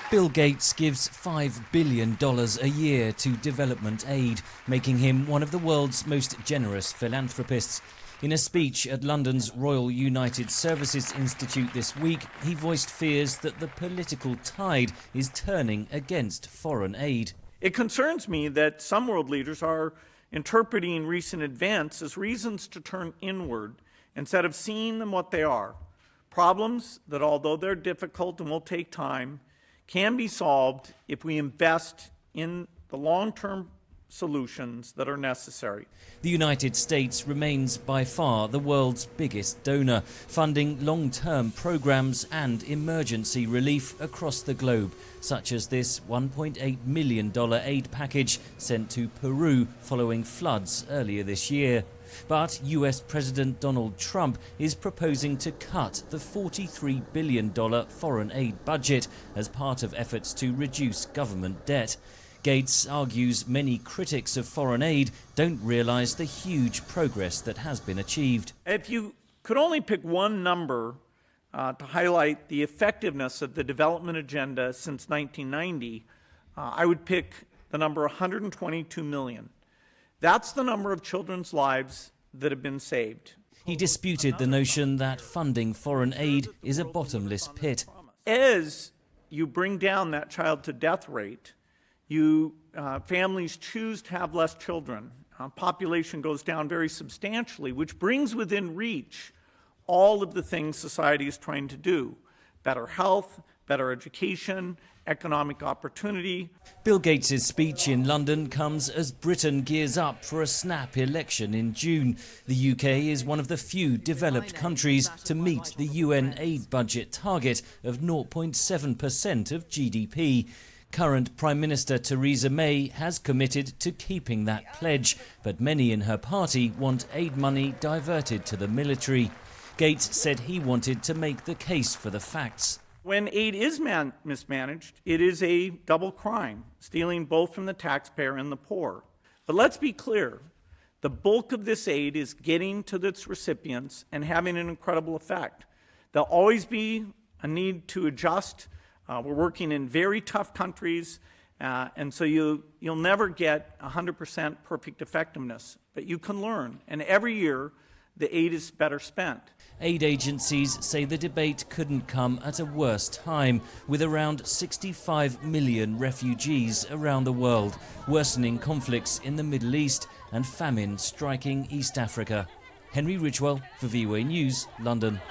Bill Gates gives $5 billion a year to development aid, making him one of the world's most generous philanthropists. In a speech at London's Royal United Services Institute this week, he voiced fears that the political tide is turning against foreign aid. It concerns me that some world leaders are interpreting recent events as reasons to turn inward instead of seeing them what they are. Problems that, although they're difficult and will take time, can be solved if we invest in the long-term solutions that are necessary. The United States remains by far the world's biggest donor, funding long-term programs and emergency relief across the globe, such as this $1.8 million aid package sent to Peru following floods earlier this year. But US President Donald Trump is proposing to cut the $43 billion foreign aid budget as part of efforts to reduce government debt. Gates argues many critics of foreign aid don't realize the huge progress that has been achieved. If you could only pick one number to highlight the effectiveness of the development agenda since 1990, I would pick the number 122 million. That's the number of children's lives that have been saved. He disputed the notion that funding foreign aid is a bottomless pit. As you bring down that child-to-death rate, families choose to have less children. Population goes down very substantially, which brings within reach all of the things society is trying to do: better health, better education, economic opportunity. Bill Gates' speech in London comes as Britain gears up for a snap election in June. The UK is one of the few developed countries to meet the UN aid budget target of 0.7% of GDP. Current Prime Minister Theresa May has committed to keeping that pledge, but many in her party want aid money diverted to the military. Gates said he wanted to make the case for the facts. When aid is mismanaged, it is a double crime, stealing both from the taxpayer and the poor. But let's be clear, the bulk of this aid is getting to its recipients and having an incredible effect. There'll always be a need to adjust. We're working in very tough countries, and so you'll never get 100% perfect effectiveness, but you can learn, and every year the aid is better spent. Aid agencies say the debate couldn't come at a worse time, with around 65 million refugees around the world, worsening conflicts in the Middle East and famine striking East Africa. Henry Ridgwell for VOA News, London.